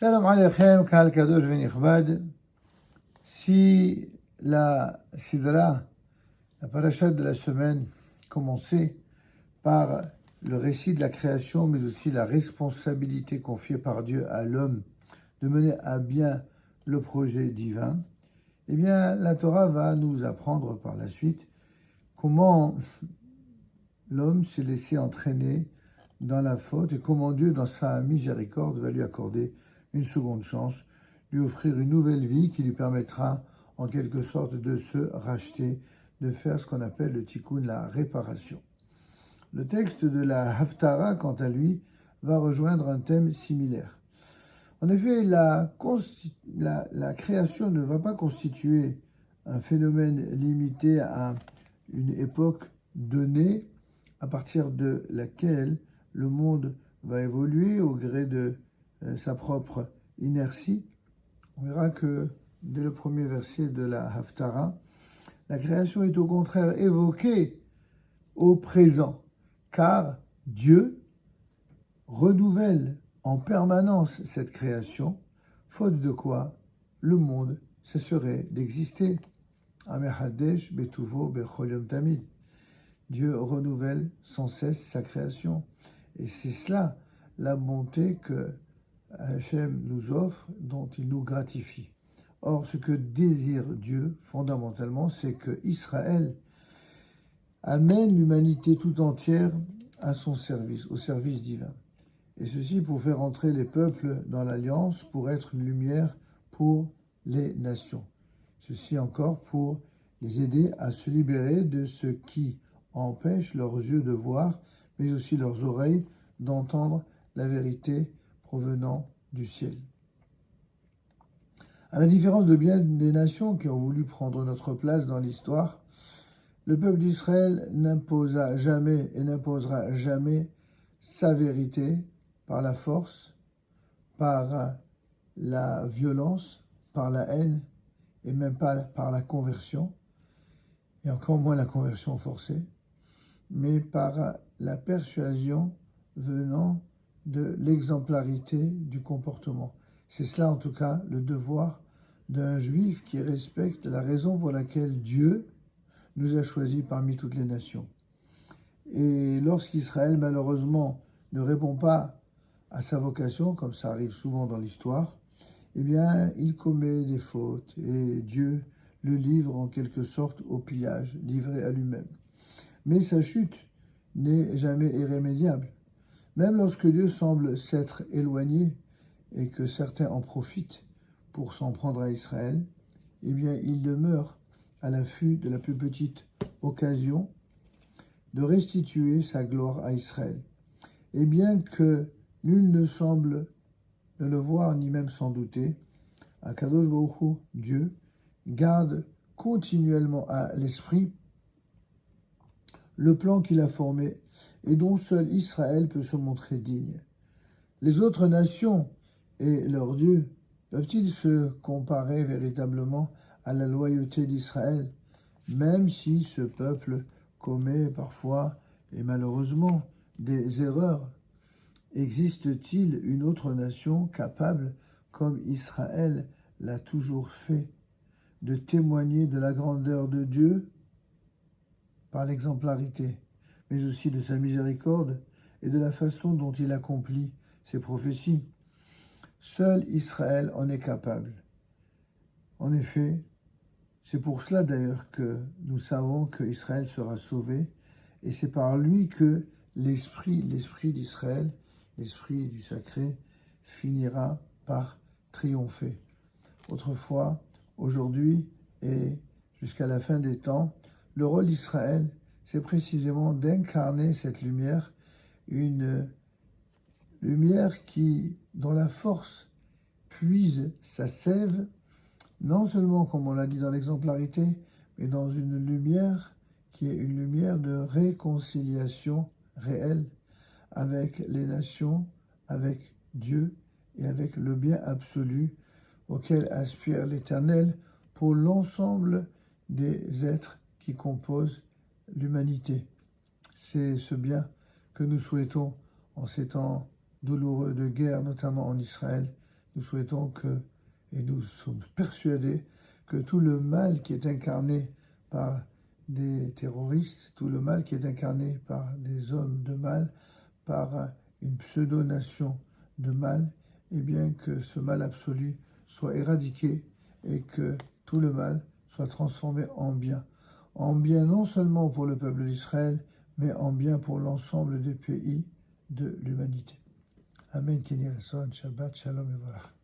Shalom Aleichem, Kahal Kadosh Venichbad. Si la Sidra, la parasha de la semaine, commençait par le récit de la création, mais aussi la responsabilité confiée par Dieu à l'homme de mener à bien le projet divin, eh bien, la Torah va nous apprendre par la suite comment l'homme s'est laissé entraîner dans la faute et comment Dieu, dans sa miséricorde, va lui accorder une seconde chance, lui offrir une nouvelle vie qui lui permettra en quelque sorte de se racheter, de faire ce qu'on appelle le tikkun, la réparation. Le texte de la Haftara, quant à lui, va rejoindre un thème similaire. En effet, la création ne va pas constituer un phénomène limité à une époque donnée, à partir de laquelle le monde va évoluer au gré de sa propre inertie. On verra que dès le premier verset de la Haftara, la création est au contraire évoquée au présent, car Dieu renouvelle en permanence cette création, faute de quoi le monde cesserait d'exister. Amehadesh betuvo bechol yom tamid. Dieu renouvelle sans cesse sa création. Et c'est cela la bonté que Hachem nous offre, dont il nous gratifie. Or, ce que désire Dieu, fondamentalement, c'est que Israël amène l'humanité tout entière à son service, au service divin. Et ceci pour faire entrer les peuples dans l'alliance, pour être une lumière pour les nations. Ceci encore pour les aider à se libérer de ce qui empêche leurs yeux de voir, mais aussi leurs oreilles d'entendre la vérité provenant du ciel. À la différence de bien des nations qui ont voulu prendre notre place dans l'histoire, le peuple d'Israël n'imposa jamais et n'imposera jamais sa vérité par la force, par la violence, par la haine, et même pas par la conversion, et encore moins la conversion forcée, mais par la persuasion venant de l'exemplarité du comportement. C'est cela en tout cas le devoir d'un juif qui respecte la raison pour laquelle Dieu nous a choisis parmi toutes les nations. Et lorsqu'Israël malheureusement ne répond pas à sa vocation, comme ça arrive souvent dans l'histoire, eh bien il commet des fautes et Dieu le livre en quelque sorte au pillage, livré à lui-même. Mais sa chute n'est jamais irrémédiable. Même lorsque Dieu semble s'être éloigné et que certains en profitent pour s'en prendre à Israël, eh bien, il demeure à l'affût de la plus petite occasion de restituer sa gloire à Israël. Et bien que nul ne semble ne le voir ni même s'en douter, Akadosh Baruch Hu, Dieu, garde continuellement à l'esprit le plan qu'il a formé et dont seul Israël peut se montrer digne. Les autres nations et leurs dieux peuvent-ils se comparer véritablement à la loyauté d'Israël, même si ce peuple commet parfois, et malheureusement, des erreurs? Existe-t-il une autre nation capable, comme Israël l'a toujours fait, de témoigner de la grandeur de Dieu par l'exemplarité, mais aussi de sa miséricorde et de la façon dont il accomplit ses prophéties? Seul Israël en est capable. En effet, c'est pour cela d'ailleurs que nous savons qu'Israël sera sauvé, et c'est par lui que l'esprit d'Israël, l'esprit du sacré, finira par triompher. Autrefois, aujourd'hui et jusqu'à la fin des temps, le rôle d'Israël, c'est précisément d'incarner cette lumière, une lumière dont la force puise sa sève, non seulement, comme on l'a dit, dans l'exemplarité, mais dans une lumière qui est une lumière de réconciliation réelle avec les nations, avec Dieu et avec le bien absolu auquel aspire l'Éternel pour l'ensemble des êtres qui composent l'humanité. C'est ce bien que nous souhaitons en ces temps douloureux de guerre, notamment en Israël, nous souhaitons que, et nous sommes persuadés que tout le mal qui est incarné par des terroristes, tout le mal qui est incarné par des hommes de mal, par une pseudo-nation de mal, eh bien que ce mal absolu soit éradiqué et que tout le mal soit transformé en bien non seulement pour le peuple d'Israël, mais en bien pour l'ensemble des pays de l'humanité. Amen, Kenny Shabbat, Shalom et voilà.